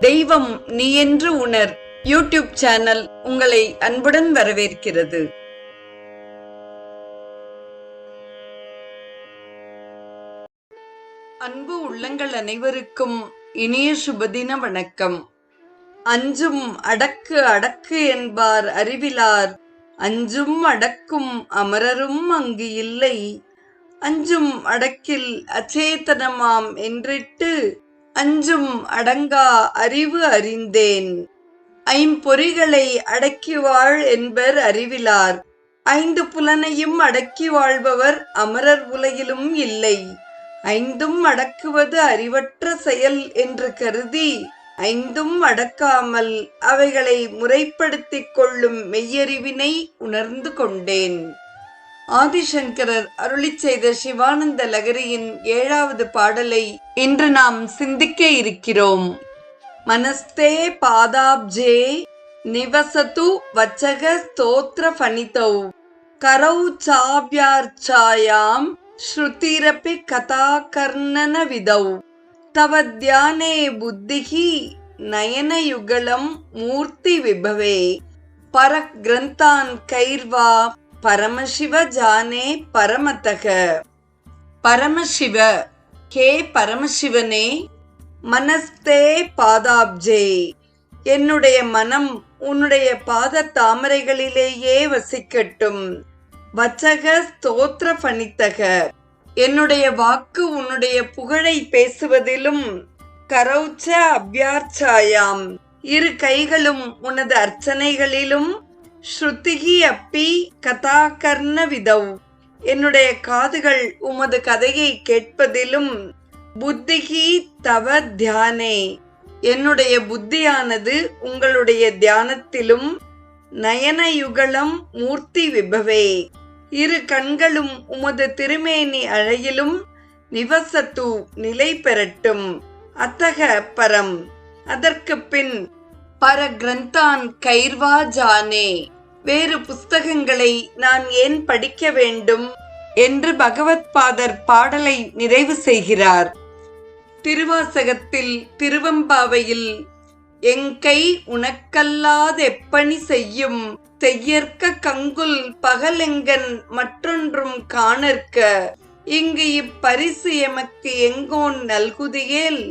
தெய்வம் நீ என்று உணர் யூடியூப் சேனல் உங்களை அன்புடன் வரவேற்கிறது. அன்பு உள்ளங்கள் அனைவருக்கும் இனிய சுபதின வணக்கம். அஞ்சும் அடக்கு அடக்கு என்பார் அறிவிலார், அஞ்சும் அடக்கும் அமரரும் அங்கு இல்லை. அஞ்சும் அடக்கில் அச்சேதனமாம் என்றிட்டு, அஞ்சும் அடங்கா அறிவு அறிந்தேன். ஐம்பொறிகளை அடக்கி வாழ் என்பர் அறிவிலார், ஐந்து புலனையும் அடக்கி வாழ்பவர் அமரர் உலகிலும் இல்லை. ஐந்தும் அடக்குவது அறிவற்ற செயல் என்று கருதி, ஐந்தும் அடக்காமல் அவைகளை முறைப்படுத்திக் கொள்ளும் மெய்யறிவினை உணர்ந்து கொண்டேன். ஆதிசங்கரர் அருளிச் செய்த சிவானந்த லகரியின் 7வது பாடலை இன்று நாம் சிந்திக்க இருக்கிறோம். மனஸ்தே பாதாப்ஜே நிவசது வச்சக ஸ்தோத்ர ஃபணிதௌ, கரௌ சாவ்யார்ச்சாயாம் ஸ்ருதிரபி கதா கர்ணன விதௌ, தவ தியானே புத்திஹி நயனயுகலம் மூர்த்தி விபவே, பரக் கிரந்தான் கைர்வா பரமசிவ ஜானே பரமதக. பரமசிவ, ஹே பரமசிவனே, மனஸ்தே பாதாப்ஜே, என்னுடைய மனம் உன்னுடைய பாத தாமரைகளிலேயே வசிக்கட்டும். வச்சக ஸ்தோத்ர ஃபணிதக, என்னுடைய வாக்கு உன்னுடைய புகழை பேசுவதிலும். கரௌச்ச அவ்யார்ச்சாயாம், இரு கைகளும் உனது அர்ச்சனைகளிலும். ஸ்ருதிகி அப்பி கதாகர்ண விதௌ, என்னுடைய காதுகள் உமது கதையை கேட்பதிலும். புத்திகி தவ தியானே, என்னுடைய புத்தியானது உங்களுடைய தியானத்திலும். நயனயுகலம் மூர்த்தி விபவே, இரு கண்களும் உமது திருமேனி அழகிலும். நிவசத்து, நிலை பெறட்டும். அத்தக பரம், அதற்கு பின். பர கிரந்தான் கைர்வா ஜானே, வேறு புஸ்தகங்களை நான் ஏன் படிக்க வேண்டும் என்று பகவத் பாதர் பாடலை நிறைவு செய்கிறார். திருவாசகத்தில் திருவம்பாவையில், எங்கை உனக்கல்லாதெப்பணி செய்யும் செய்யற்க கங்குல் பகலெங்கன் மற்றொன்றும் காணற்க, இங்கு இப்பரிசு எமக்கு எங்கோன் நல்குதியேல்,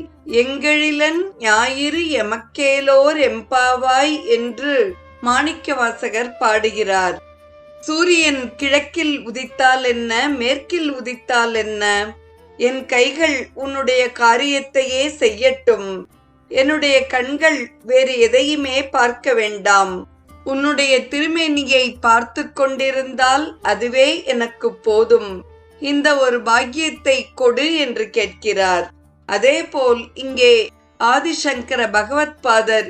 எங்கெழிலன் ஞாயிறு எமக்கேலோர் எம்பாவாய் என்று மாணிக்கவாசகர் பாடுகிறார். சூரியன் கிழக்கில் உதித்தால் என்ன, மேற்கில் உதித்தால் என்ன, என் கைகள் உன்னுடைய காரியத்தையே செய்யட்டும். என்னுடைய கண்கள் வேறு எதையுமே பார்க்க வேண்டாம். உன்னுடைய திருமேனியை பார்த்து கொண்டிருந்தால் அதுவே எனக்கு போதும். இந்த ஒரு பாக்கியத்தை கொடு என்று கேட்கிறார். அதேபோல் இங்கே ஆதிசங்கர பகவத் பாதர்,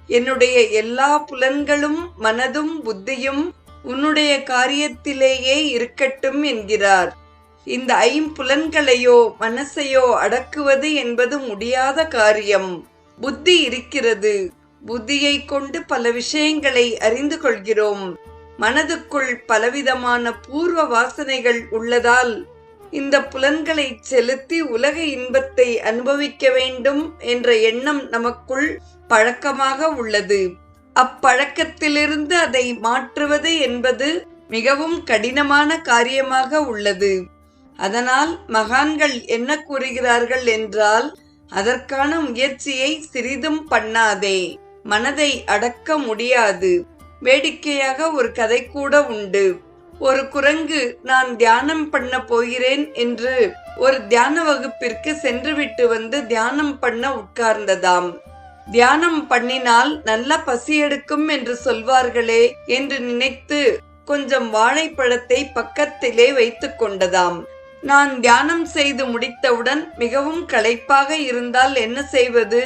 என்னுடைய எல்லா புலன்களும் மனதும் புத்தியும் உன்னுடைய காரியத்திலேயே இருக்கட்டும் என்கிறார். இந்த ஐம்புலன்களையோ மனசையோ அடக்குவது என்பது முடியாத காரியம். புத்தி இருக்கிறது. புத்தியை கொண்டு பல விஷயங்களை அறிந்து கொள்கிறோம். மனதுக்குள் பலவிதமான பூர்வ வாசனைகள் உள்ளதால் இந்த புலன்களை செலுத்தி உலக இன்பத்தை அனுபவிக்க வேண்டும் என்ற எண்ணம் நமக்குள் பழக்கமாக உள்ளது. அப்பழக்கத்திலிருந்து அதை மாற்றுவது என்பது மிகவும் கடினமான காரியமாக உள்ளது. அதனால் மகான்கள் என்ன கூறுகிறார்கள் என்றால், அதற்கான முயற்சியை சிறிதும் பண்ணாதே, மனதை அடக்க முடியாது. வேடிக்கையாக ஒரு கதை கூட உண்டு. ஒரு குரங்கு நான் தியானம் பண்ண போகிறேன் என்று ஒரு தியான வகுப்பிற்கு சென்றுவிட்டு வந்து தியானம் பண்ண உட்கார்ந்ததாம். தியானம் பண்ணினால் நல்ல பசி எடுக்கும் என்று சொல்வார்களே என்று நினைத்து கொஞ்சம் வாழைப்பழத்தை பக்கத்திலே வைத்துக் கொண்டதாம். நான் தியானம் செய்து முடித்தவுடன் மிகவும் களைப்பாக இருந்தால் என்ன செய்வது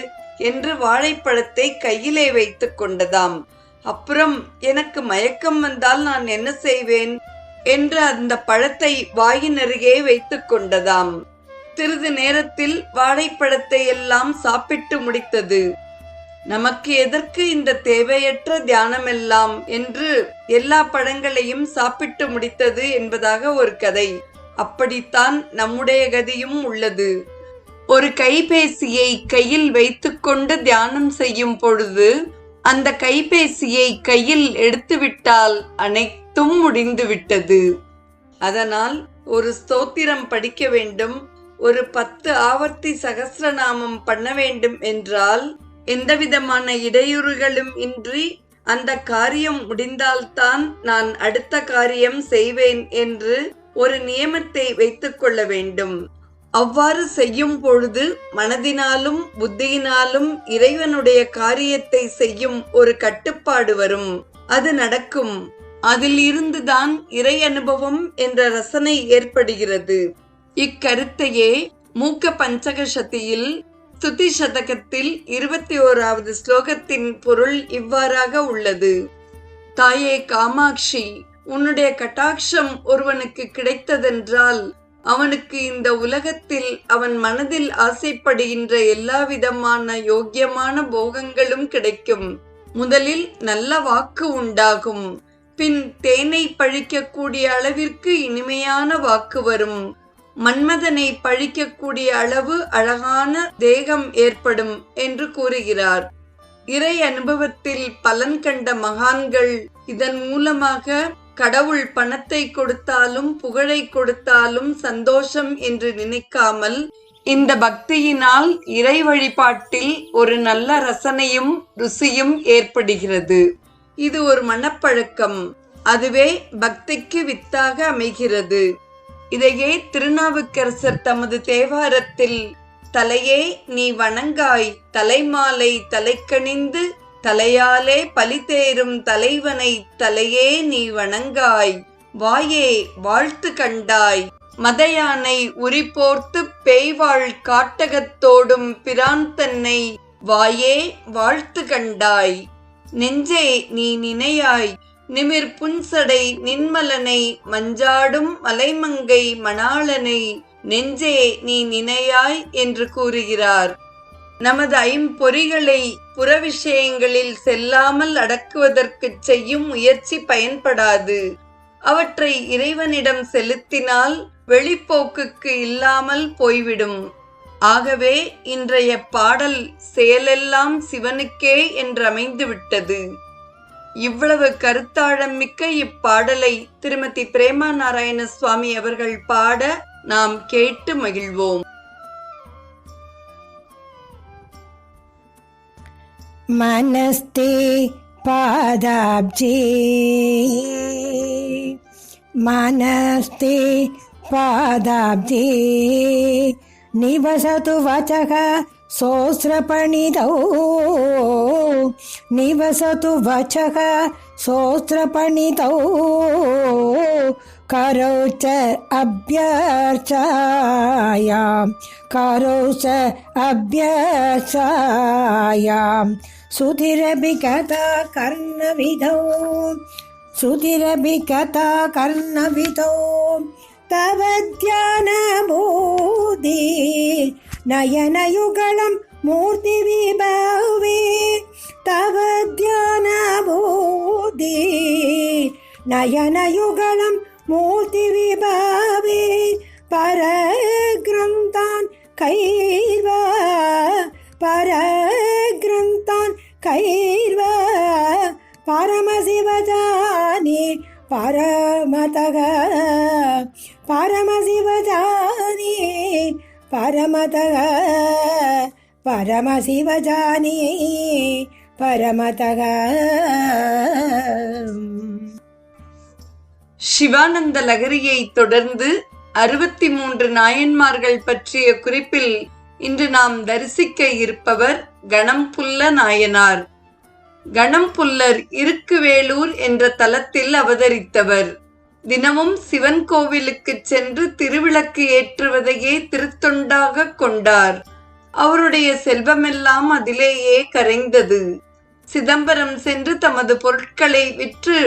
என்று வாழைப்பழத்தை கையிலே வைத்துக் கொண்டதாம். அப்புறம் எனக்கு மயக்கம் வந்தால் நான் என்ன செய்வேன் என்று அந்த பழத்தை வாயின் அருகே வைத்துக் கொண்டதாம். சிறிது நேரத்தில் வாழைப்பழத்தை எல்லாம் சாப்பிட்டு முடித்தது. நமக்கு எதற்கு இந்த தேவையற்ற தியானமெல்லாம் என்று எல்லா பழங்களையும் சாப்பிட்டு முடித்தது என்பதாக ஒரு கதை. அப்படித்தான் நம்முடைய கதியும் உள்ளது. ஒரு கைபேசியை கையில் வைத்துக்கொண்டு தியானம் செய்யும் பொழுது அந்த கைபேசியை கையில் எடுத்துவிட்டால் அனைத்தும் முடிந்துவிட்டது. அதனால் ஒரு ஸ்தோத்திரம் படிக்க வேண்டும், ஒரு 10 ஆவர்த்தி சகஸ்ரநாமம் பண்ண வேண்டும் என்றால் எந்தவிதமான இடையூறுகளும் இன்றி அந்த காரியம் முடிந்தால்தான் நான் அடுத்த காரியம் செய்வேன் என்று ஒரு நியமத்தை வைத்துக் கொள்ள வேண்டும். அவ்வாறு செய்யும் பொழுது மனதினாலும் புத்தியினாலும் இறைவனுடைய காரியத்தை செய்யும் ஒரு கட்டுப்பாடு வரும், அது நடக்கும். அதில் இருந்துதான் இறை அனுபவம் என்ற ரசனை ஏற்படுகிறது. இக்கருத்தையே மூக்க பஞ்சகசதியில் ஸ்துதி சதகத்தில் 21வது ஸ்லோகத்தின் பொருள் இவ்வாறாக உள்ளது. தாயே காமாட்சி, உன்னுடைய கட்டாட்சம் ஒருவனுக்கு கிடைத்ததென்றால் அவனுக்கு இந்த உலகத்தில் அவன் மனதில் ஆசைப்படுகின்ற எல்லா விதமான யோக்கியமான போகங்களும் கிடைக்கும். முதலில் நல்ல வாக்கு உண்டாகும், பின் தேனை பழிக்கக்கூடிய அளவிற்கு இனிமையான வாக்கு வரும். மன்மதனை பழிக்கக்கூடிய அளவு அழகான தேகம் ஏற்படும் என்று கூறுகிறார். இறை அனுபவத்தில் பலன் கண்ட மகான்கள் இதன் மூலமாக கடவுள் பணத்தை கொடுத்தாலும் புகழை கொடுத்தாலும் சந்தோஷம் என்று நினைக்காமல் இந்த பக்தியினால் இறை வழிபாட்டில் ஒரு நல்ல ரசனையும் ருசியும் ஏற்படுகிறது. இது ஒரு மனப்பழக்கம், அதுவே பக்திக்கு வித்தாக அமைகிறது. இதையே திருநாவுக்கரசர் தமது தேவாரத்தில் தலையே நீ வணங்காய் தலைமாலை தலைக்கணிந்து தலையாலே பலிதேரும் தலைவனை தலையே நீ வணங்காய் வாயே வாழ்த்து கண்டாய் மதயானை உரிபோர்த்து பேய்வாள் காட்டகத்தோடும் பிரான் தன்னை வாயே வாழ்த்து கண்டாய் நெஞ்சே நீ நினையாய் நிமிர் புன்சடை நின்மலனை மஞ்சாடும் மலைமங்கை மணாளனை நெஞ்சே நீ நினையாய் என்று கூறுகிறார். நமது ஐம்பொறிகளை புற விஷயங்களில் செல்லாமல் அடக்குவதற்கு செய்யும் முயற்சி பயன்படாது. அவற்றை இறைவனிடம் செலுத்தினால் வெளிப்போக்குக்கு இல்லாமல் போய்விடும். ஆகவே இன்றைய பாடல் செயலெல்லாம் சிவனுக்கே என்று அமைந்துவிட்டது. இவ்வளவு கருத்தாழம் மிக்க இப்பாடலை திருமதி பிரேமா நாராயண சுவாமி அவர்கள் பாட நாம் கேட்டு மகிழ்வோம். मनस्ते पादाब्जे मनस्ते पादाब्जे निवसतु वचः सोस्त्रपणितौ निवसतु वचः सोस्त्रपणितौ करौ च अभ्यर्चायां करौ च अभ्यर्चायां सुधिरपि कथा कर्णविधौ सुधिरपि कथा कर्णविधौ तव ध्यानबोधि नयनयुगलं मूर्तिविभवे तव ध्यानबोधि नयनयुगलं मूर्तिविभवे परग्रन्थान् कैर्वा परग्रन्थान् कैर्वा परमशिवजानि परमतः परमशिवजानि परमतः परमशिवजानि परमतः. சிவானந்த லகரியை தொடர்ந்து 63 நாயன்மார்கள் பற்றிய குறிப்பில் இன்று நாம் தரிசிக்க இருப்பவர் கணம்புல்ல நாயனார். கணம்புல்லர் இருக்குவேளூர் என்ற தலத்தில் அவதரித்தவர். தினமும் சிவன் கோவிலுக்கு சென்று திருவிளக்கு ஏற்றுவதையே திருத்தொண்டாக கொண்டார். அவருடைய செல்வமெல்லாம் அதிலேயே கரைந்தது. சிதம்பரம் சென்று தமது பொருட்களை விற்று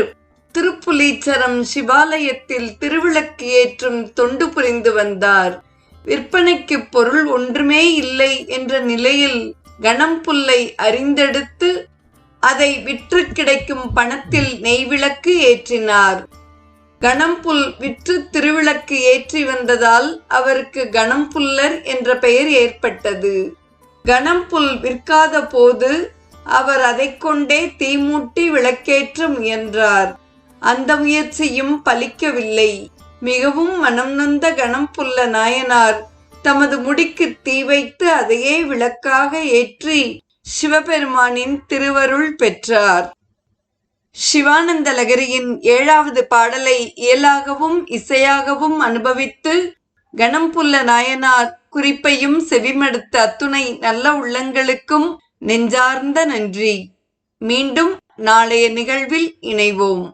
திருப்புலீச்சரம் சிவாலயத்தில் திருவிளக்கு ஏற்றும் தொண்டு புரிந்து வந்தார். விற்பனைக்கு பொருள் ஒன்றுமே இல்லை என்ற நிலையில் கணம்புல்லை அறிந்தெடுத்து அதை விற்று கிடைக்கும் பணத்தில் நெய்விளக்கு ஏற்றினார். கணம்புல் விற்று திருவிளக்கு ஏற்றி வந்ததால் அவருக்கு கணம்புல்லர் என்ற பெயர் ஏற்பட்டது. கணம்புல் விற்காத போது அவர் அதை கொண்டே தீமூட்டி விளக்கேற்ற முயன்றார். அந்த முயற்சியும் பலிக்கவில்லை. மிகவும் மனம் நொந்த கணம்புல்ல நாயனார் தமது முடிக்கு தீ வைத்து அதையே விளக்காக ஏற்றி சிவபெருமானின் திருவருள் பெற்றார். சிவானந்த லகரியின் 7வது பாடலை இயலாகவும் இசையாகவும் அனுபவித்து கணம்புல்ல நாயனார் குறிப்பையும் செவிமடுத்த அத்துணை நல்ல உள்ளங்களுக்கும் நெஞ்சார்ந்த நன்றி. மீண்டும் நாளைய நிகழ்வில் இணைவோம்.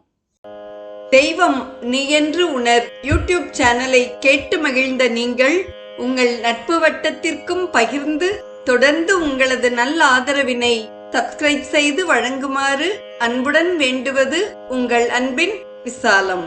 தெய்வம் நீ என்று உணர் யூடியூப் சேனலை கேட்டு மகிழ்ந்த நீங்கள் உங்கள் நட்பு வட்டத்திற்கும் பகிர்ந்து தொடர்ந்து உங்களது நல்ல ஆதரவினை சப்ஸ்கிரைப் செய்து வழங்குமாறு அன்புடன் வேண்டுவது உங்கள் அன்பின் விசாலம்.